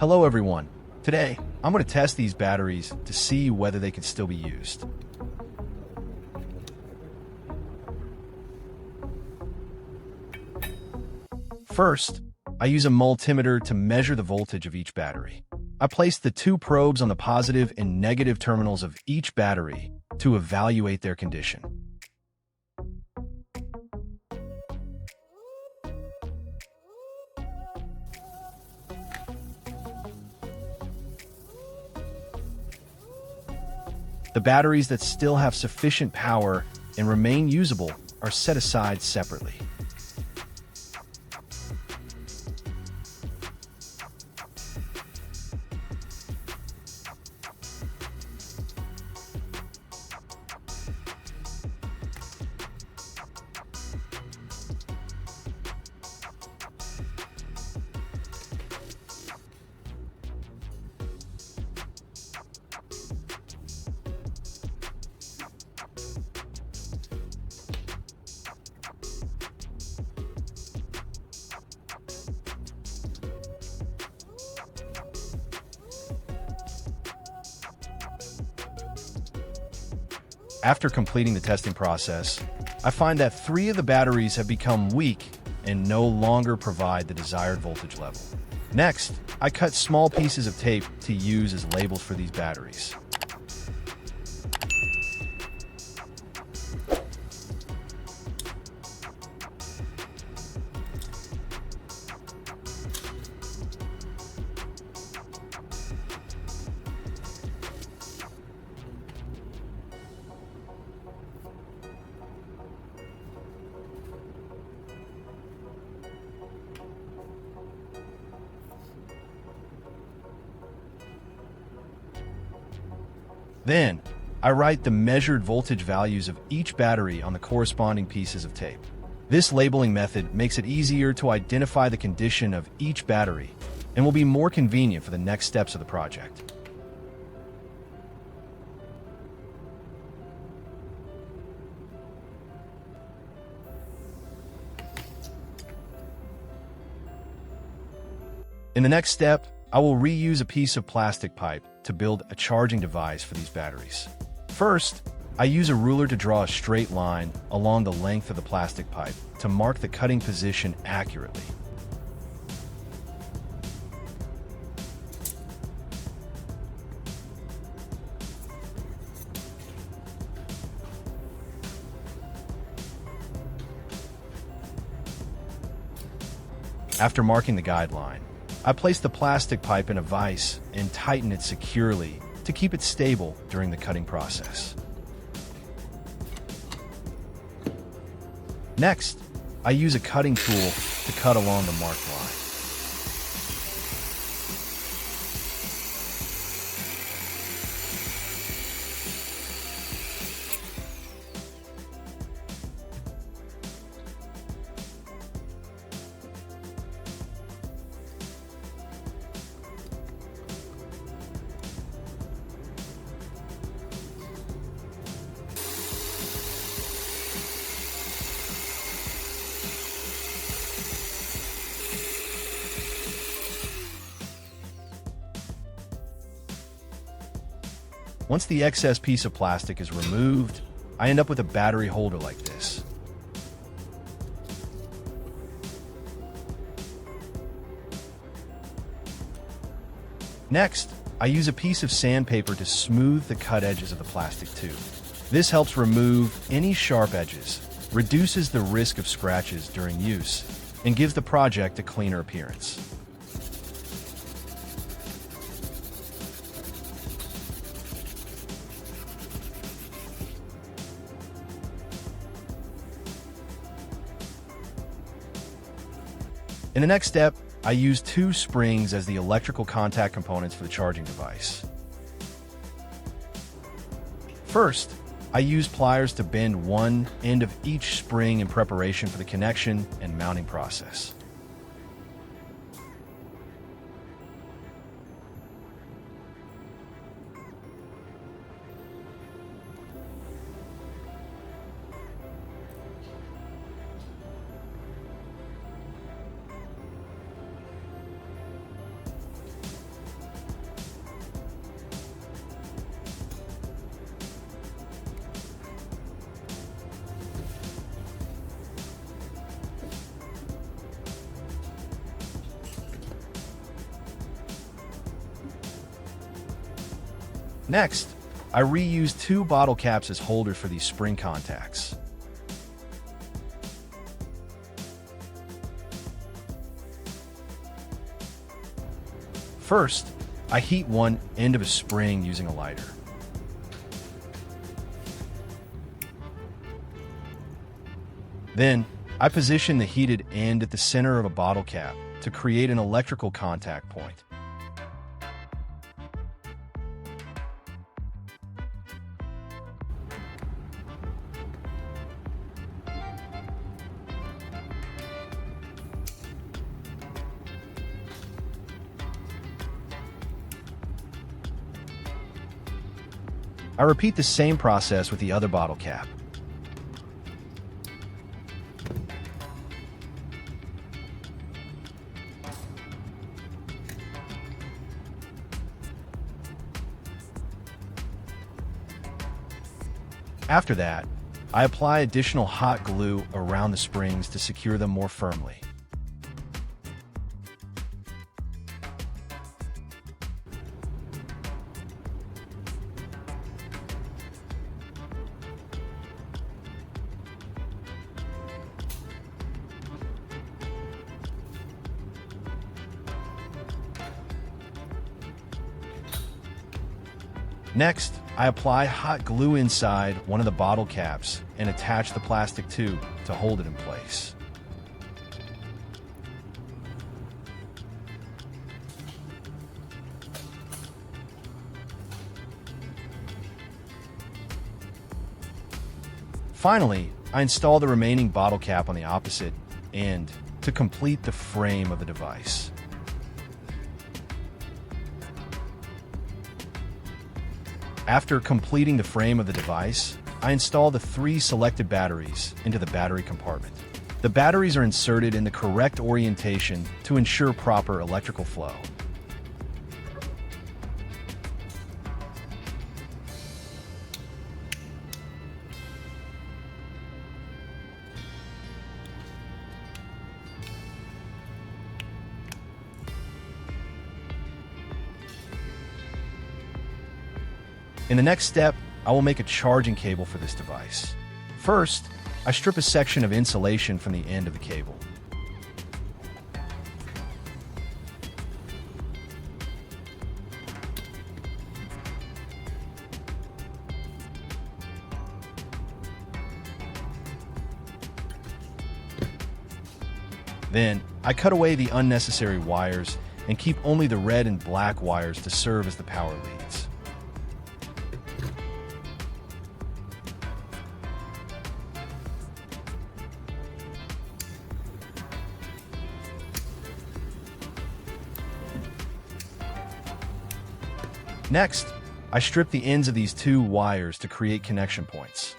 Hello everyone. Today, I'm going to test these batteries to see whether they can still be used. First, I use a multimeter to measure the voltage of each battery. I place the two probes on the positive and negative terminals of each battery to evaluate their condition. The batteries that still have sufficient power and remain usable are set aside separately. After completing the testing process, I find that 3 of the batteries have become weak and no longer provide the desired voltage level. Next, I cut small pieces of tape to use as labels for these batteries. Then, I write the measured voltage values of each battery on the corresponding pieces of tape. This labeling method makes it easier to identify the condition of each battery and will be more convenient for the next steps of the project. In the next step, I will reuse a piece of plastic pipe to build a charging device for these batteries. First, I use a ruler to draw a straight line along the length of the plastic pipe to mark the cutting position accurately. After marking the guideline, I place the plastic pipe in a vise and tighten it securely to keep it stable during the cutting process. Next, I use a cutting tool to cut along the marked line. Once the excess piece of plastic is removed, I end up with a battery holder like this. Next, I use a piece of sandpaper to smooth the cut edges of the plastic tube. This helps remove any sharp edges, reduces the risk of scratches during use, and gives the project a cleaner appearance. In the next step, I use 2 springs as the electrical contact components for the charging device. First, I use pliers to bend one end of each spring in preparation for the connection and mounting process. Next, I reuse 2 bottle caps as holders for these spring contacts. First, I heat one end of a spring using a lighter. Then, I position the heated end at the center of a bottle cap to create an electrical contact point. I repeat the same process with the other bottle cap. After that, I apply additional hot glue around the springs to secure them more firmly. Next, I apply hot glue inside one of the bottle caps and attach the plastic tube to hold it in place. Finally, I install the remaining bottle cap on the opposite end to complete the frame of the device. After completing the frame of the device, I install the 3 selected batteries into the battery compartment. The batteries are inserted in the correct orientation to ensure proper electrical flow. In the next step, I will make a charging cable for this device. First, I strip a section of insulation from the end of the cable. Then, I cut away the unnecessary wires and keep only the red and black wires to serve as the power leads. Next, I strip the ends of these 2 wires to create connection points.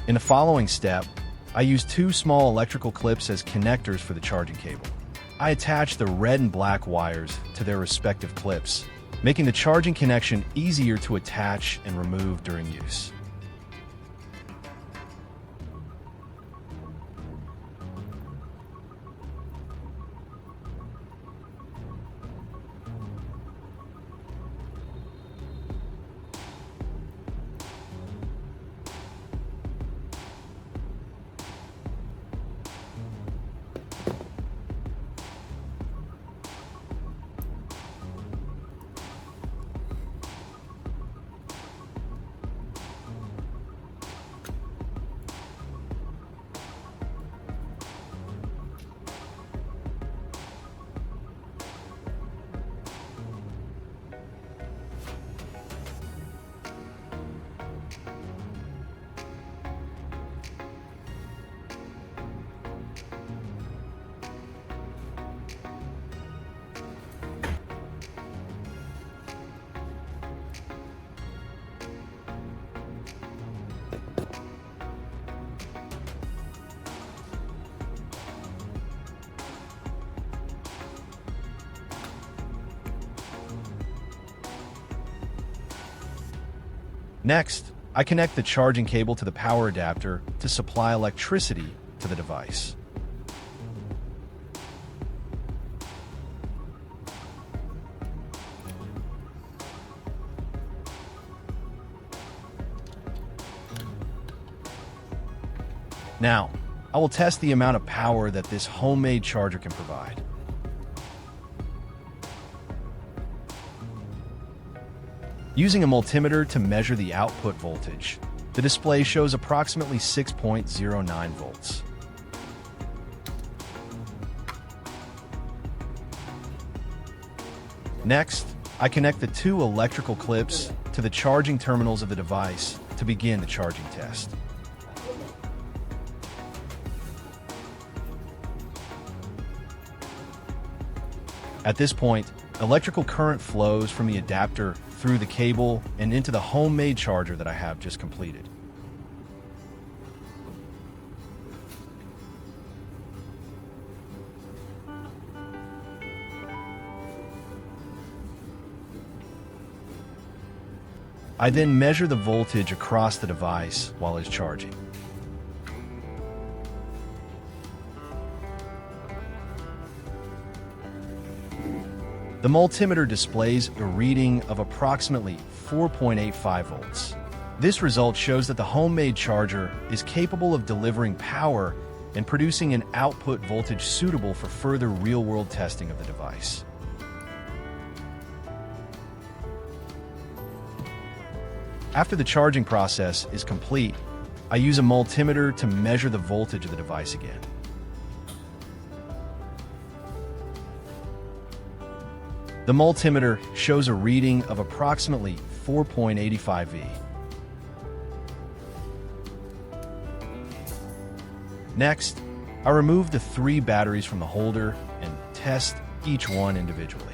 In the following step, I use 2 small electrical clips as connectors for the charging cable. I attach the red and black wires to their respective clips, making the charging connection easier to attach and remove during use. Next, I connect the charging cable to the power adapter to supply electricity to the device. Now, I will test the amount of power that this homemade charger can provide. Using a multimeter to measure the output voltage, the display shows approximately 6.09 volts. Next, I connect the two electrical clips to the charging terminals of the device to begin the charging test. At this point, electrical current flows from the adapter through the cable and into the homemade charger that I have just completed. I then measure the voltage across the device while it's charging. The multimeter displays a reading of approximately 4.85 volts. This result shows that the homemade charger is capable of delivering power and producing an output voltage suitable for further real-world testing of the device. After the charging process is complete, I use a multimeter to measure the voltage of the device again. The multimeter shows a reading of approximately 4.85 V. Next, I remove the 3 batteries from the holder and test each one individually.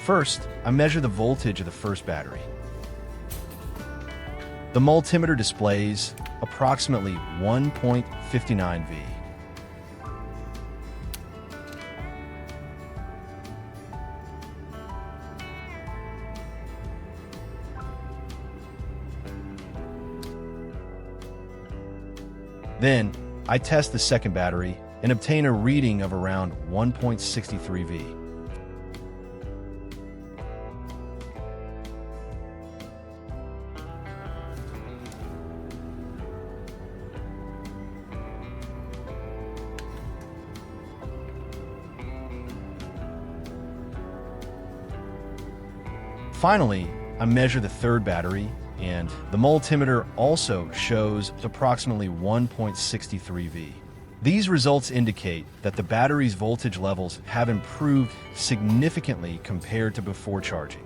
First, I measure the voltage of the first battery. The multimeter displays approximately 1.59 V. Then, I test the second battery and obtain a reading of around 1.63 V. Finally, I measure the third battery, and the multimeter also shows approximately 1.63 V. These results indicate that the battery's voltage levels have improved significantly compared to before charging.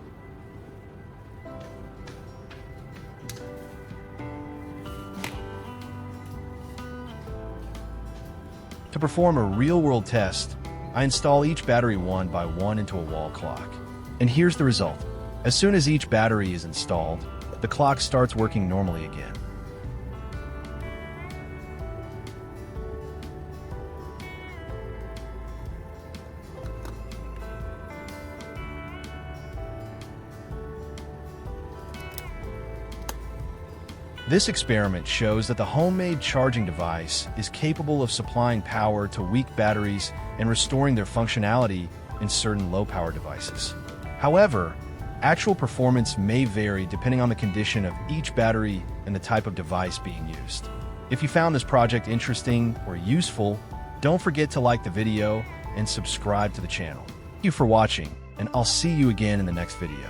To perform a real-world test, I install each battery one by one into a wall clock. And here's the result. As soon as each battery is installed, the clock starts working normally again. This experiment shows that the homemade charging device is capable of supplying power to weak batteries and restoring their functionality in certain low-power devices. However, actual performance may vary depending on the condition of each battery and the type of device being used. If you found this project interesting or useful, don't forget to like the video and subscribe to the channel. Thank you for watching, and I'll see you again in the next video.